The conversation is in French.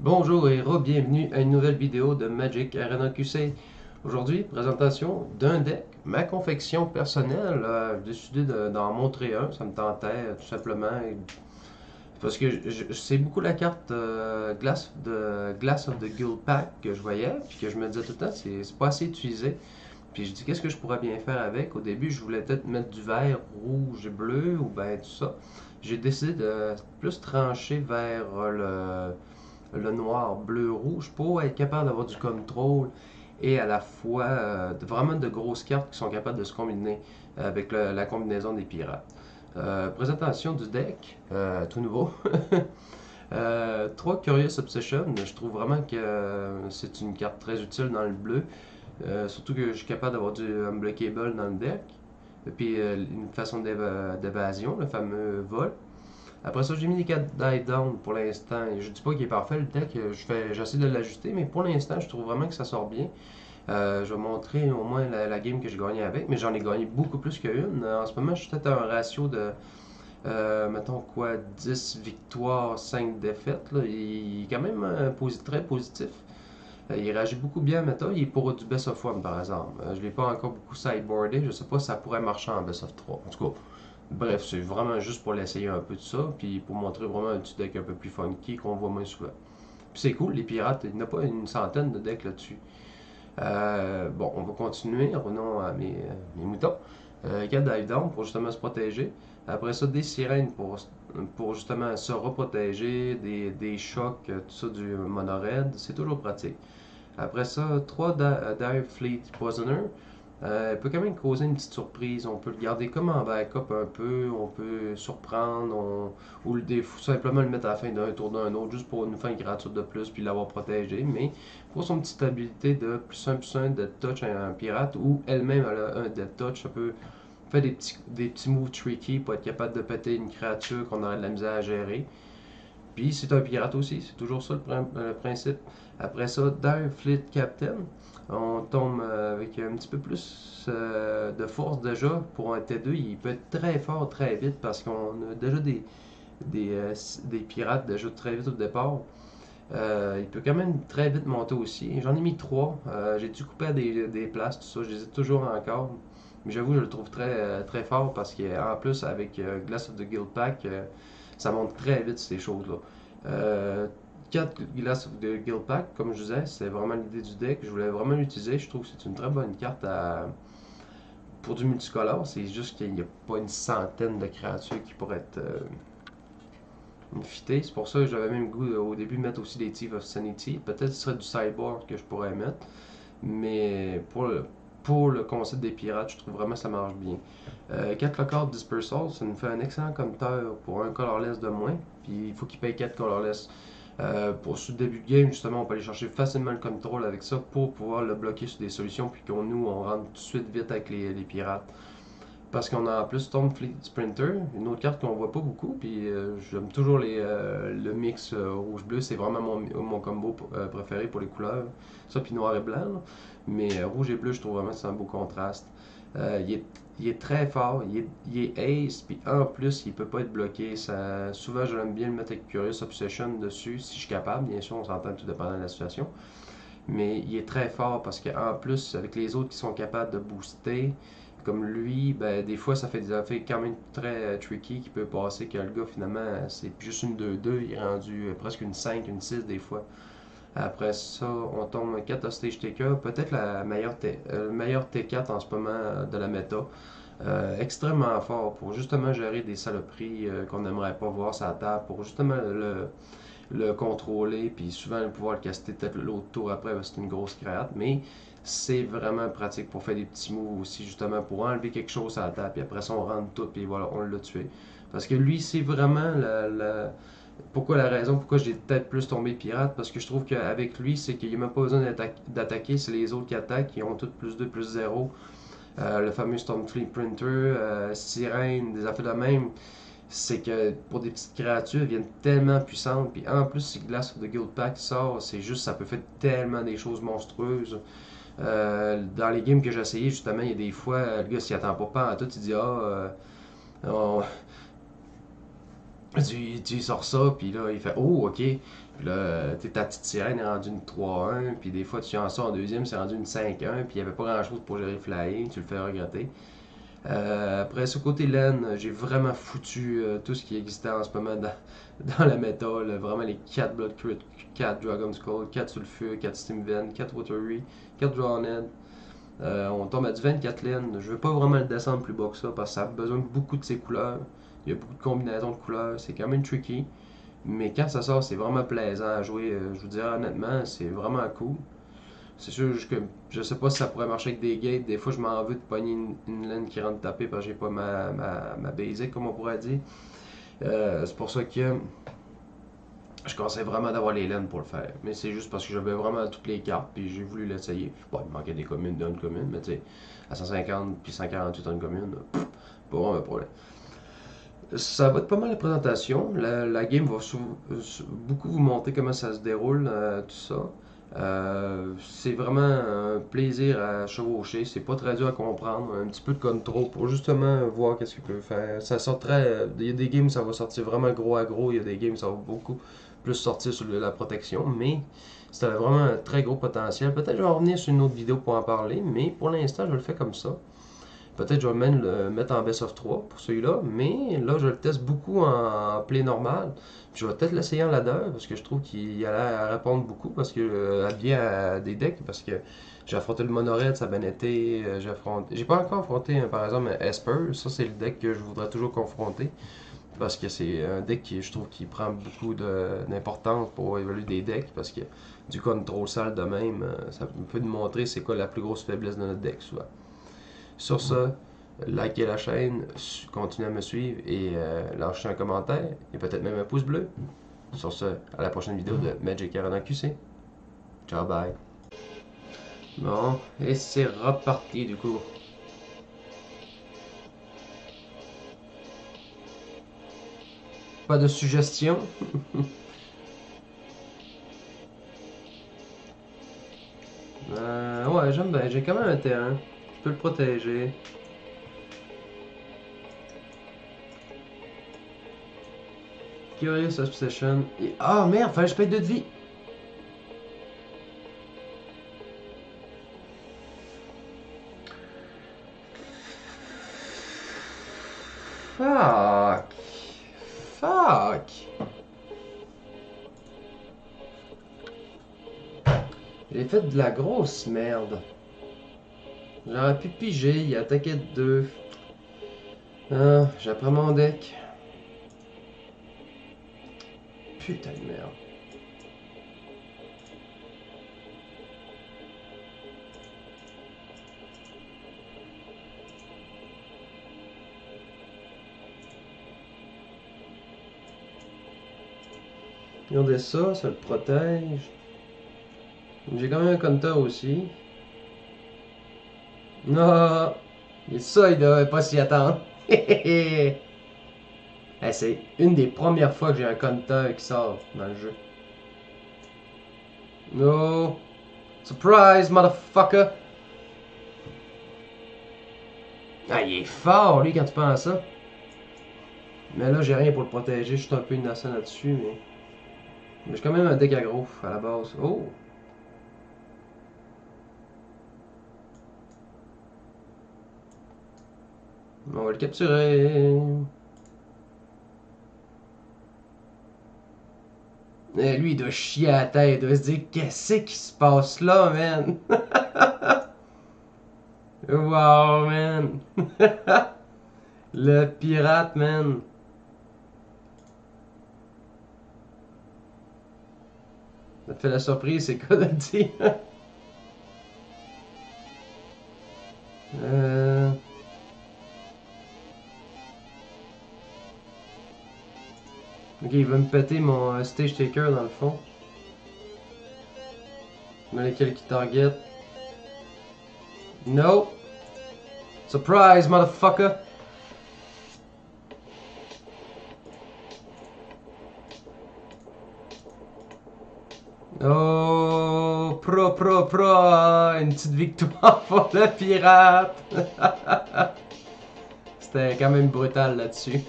Bonjour et bienvenue à une nouvelle vidéo de Magic Arena QC. Aujourd'hui, présentation d'un deck, ma confection personnelle. J'ai décidé d'en montrer un, ça me tentait tout simplement. Parce que c'est beaucoup la carte Glass of the Guild Pack que je voyais, puis que je me disais tout le temps, c'est pas assez utilisé. Puis je dis, qu'est-ce que je pourrais bien faire avec? Au début, je voulais peut-être mettre du vert, rouge et bleu, ou ben tout ça. J'ai décidé de plus trancher vers le noir, bleu, rouge pour être capable d'avoir du contrôle et à la fois vraiment de grosses cartes qui sont capables de se combiner avec la combinaison des pirates. Présentation du deck, tout nouveau. 3 Curious Obsession, je trouve vraiment que c'est une carte très utile dans le bleu. Surtout que je suis capable d'avoir du Unblockable dans le deck. Et puis une façon d'évasion, le fameux vol. Après ça, j'ai mis des 4 die down pour l'instant. Je dis pas qu'il est parfait le deck, j'essaie de l'ajuster, mais pour l'instant, je trouve vraiment que ça sort bien. Je vais montrer au moins la game que j'ai gagnée avec, mais j'en ai gagné beaucoup plus qu'une. En ce moment, je suis peut-être à un ratio de, mettons quoi, 10 victoires, 5 défaites. Là. Il est quand même très positif. Il réagit beaucoup bien, mettons. Il est pour du Best of One, par exemple. Je ne l'ai pas encore beaucoup sideboardé. Je sais pas si ça pourrait marcher en Best of 3. En tout cas, bref, c'est vraiment juste pour l'essayer un peu de ça, puis pour montrer vraiment un petit deck un peu plus funky qu'on voit moins souvent. Puis c'est cool, les pirates, il n'y en a pas une centaine de decks là-dessus. Bon, on va continuer, revenons à mes moutons. 4 dive down pour justement se protéger. Après ça, des sirènes pour justement se reprotéger, des chocs, tout ça du monored, c'est toujours pratique. Après ça, 3 Dire Fleet Poisoner. Elle peut quand même causer une petite surprise. On peut le garder comme en backup un peu. On peut surprendre. Ou simplement le mettre à la fin d'un tour d'un autre juste pour nous faire une créature de plus puis l'avoir protégé. Mais pour son petite habilité de plus un dead touch à un pirate ou elle-même elle a un dead touch, ça peut faire des petits moves tricky pour être capable de péter une créature qu'on aurait de la misère à gérer. Puis c'est un pirate aussi, c'est toujours ça le principe. Après ça, Dire Fleet Captain, on tombe avec un petit peu plus de force déjà pour un T2. Il peut être très fort très vite parce qu'on a déjà des, euh, des pirates déjà très vite au départ. Il peut quand même très vite monter aussi. J'en ai mis 3. J'ai dû couper à des places, tout ça. Je les ai toujours encore. Mais j'avoue, je le trouve très fort parce qu'en plus, avec Glass of the Guild Pack, ça monte très vite ces choses-là. Euh, 4 Glass of the Guild Pack, comme je disais, c'est vraiment l'idée du deck. Je voulais vraiment l'utiliser. Je trouve que c'est une très bonne carte pour du multicolore. C'est juste qu'il n'y a pas une centaine de créatures qui pourraient être fitées. C'est pour ça que j'avais même le goût au début de mettre aussi des Thief of Sanity. Peut-être ce serait du sideboard que je pourrais mettre. Mais pour le concept des pirates, je trouve vraiment que ça marche bien. 4 Lockout Dispersal, ça nous fait un excellent compteur pour un colorless de moins. Puis il faut qu'il paye 4 colorless. Pour ce début de game, justement, on peut aller chercher facilement le contrôle avec ça pour pouvoir le bloquer sur des solutions. Puis on rentre tout de suite vite avec les pirates. Parce qu'on a en plus Stormfleet Sprinter, une autre carte qu'on voit pas beaucoup, puis j'aime toujours le mix rouge-bleu, c'est vraiment mon combo préféré pour les couleurs. Ça, puis noir et blanc. Là. Mais rouge et bleu, je trouve vraiment que c'est un beau contraste. Il est très fort, il est ace, puis en plus, il peut pas être bloqué. Souvent, j'aime bien le mettre avec Curious Obsession dessus, si je suis capable. Bien sûr, on s'entend tout dépendant de la situation. Mais il est très fort parce qu'en plus, avec les autres qui sont capables de booster, comme lui, ben, des fois, ça fait des effets quand même très tricky qui peut passer que le gars, finalement, c'est juste une 2-2, il est rendu presque une 5 une 6 des fois. Après ça, on tombe 4 Hostage Taker, peut-être le meilleur T4 en ce moment de la méta. Extrêmement fort pour justement gérer des saloperies qu'on n'aimerait pas voir sur la table, pour justement le contrôler, puis souvent pouvoir le caster peut-être l'autre tour après parce que c'est une grosse créate, mais c'est vraiment pratique pour faire des petits moves aussi, justement pour enlever quelque chose à la table, puis après ça on rentre tout, puis voilà, on l'a tué. Parce que lui, c'est vraiment pourquoi la raison pourquoi j'ai peut-être plus tombé pirate, parce que je trouve qu'avec lui, c'est qu'il n'y a même pas besoin d'attaquer, c'est les autres qui attaquent, qui ont toutes plus 2, plus 0. Le fameux Stormfleet Printer, Sirène, des affaires de même c'est que pour des petites créatures, elles viennent tellement puissantes. Puis en plus, si Glass of the Guild Pack sort, c'est juste, ça peut faire tellement des choses monstrueuses. Dans les games que j'ai essayé, justement, il y a des fois, le gars s'y attend pas à tout, il dit on- tu sors ça, puis là, il fait oh, ok. Puis là, ta petite sirène est rendue une 3-1, puis des fois tu en sors en deuxième, c'est rendu une 5-1, puis il n'y avait pas grand chose pour gérer flyer, tu le fais regretter. Après, ce côté LAN, j'ai vraiment foutu tout ce qui existait en ce moment dans la méta. Là. Vraiment les 4 Blood Crit, 4 Dragon Skull, 4 Sulfur, 4 Steam Vent, 4 Watery, 4 Drowned. On tombe à du 24 LAN. Je veux pas vraiment le descendre plus bas que ça parce que ça a besoin de beaucoup de ses couleurs. Il y a beaucoup de combinaisons de couleurs. C'est quand même tricky. Mais quand ça sort, c'est vraiment plaisant à jouer. Je vous dirais honnêtement, c'est vraiment cool. C'est sûr que je sais pas si ça pourrait marcher avec des gates. Des fois, je m'en veux de pogner une laine qui rentre taper parce que j'ai pas ma basic, comme on pourrait dire. C'est pour ça que je conseille vraiment d'avoir les laines pour le faire. Mais c'est juste parce que j'avais vraiment toutes les cartes puis j'ai voulu l'essayer. Bon, il manquait des communes d'une commune, mais tu sais, à 150 puis 148 dans une commune, pas vraiment un problème. Ça va être pas mal la présentation. La game va beaucoup vous montrer comment ça se déroule, tout ça. C'est vraiment un plaisir à chevaucher. C'est pas très dur à comprendre. Un petit peu de contrôle pour justement voir qu'est-ce qu'il peut faire. Ça sort très. Il y a des games où ça va sortir vraiment gros à gros. Il y a des games où ça va beaucoup plus sortir sur la protection. Mais ça a vraiment un très gros potentiel. Peut-être que je vais revenir sur une autre vidéo pour en parler. Mais pour l'instant, je le fais comme ça. Peut-être que je vais même le mettre en Best of 3 pour celui-là, mais là je le teste beaucoup en play normal. Puis je vais peut-être l'essayer en ladder parce que je trouve qu'il a l'air à répondre beaucoup parce que bien à des decks parce que j'ai affronté le Monored, ça a bien été. J'ai pas encore affronté par exemple Esper, ça c'est le deck que je voudrais toujours confronter parce que c'est un deck qui je trouve qui prend beaucoup d'importance pour évoluer des decks parce que du contrôle sale de même, ça peut nous montrer c'est quoi la plus grosse faiblesse de notre deck souvent. Sur ce, likez la chaîne, continuez à me suivre et lâchez un commentaire et peut-être même un pouce bleu. Sur ce, à la prochaine vidéo de Magic Arena QC. Ciao, bye. Bon, et c'est reparti du coup. Pas de suggestions? Ouais, j'aime bien. J'ai quand même un terrain. Je peux le protéger. Curious Obsession. Ah merde, fallait que je paye 2 de vie. Fuck. Fuck. J'ai fait de la grosse merde. J'aurais pu piger, il attaquait de 2. Ah, j'apprends mon deck. Putain de merde. Regardez ça, ça le protège. J'ai quand même un counter aussi. Non, et ça, il devrait pas s'y attendre. C'est une des premières fois que j'ai un counter qui sort dans le jeu. No. Surprise, motherfucker. Ah, il est fort, lui, quand tu penses à ça. Mais là, j'ai rien pour le protéger. Je suis un peu innocent là-dessus, mais j'ai quand même un deck aggro à la base. Oh! On va le capturer. Et lui, il doit chier à la tête. Il doit se dire, qu'est-ce qui se passe là, man? Wow, man. Le pirate, man. Ça te fait la surprise, c'est quoi de le dire? Ok, il va me péter mon stage taker dans le fond. Dans lesquels qui target. No. Surprise, motherfucker. Oh, pro. Une petite victoire pour le pirate. C'était quand même brutal là-dessus.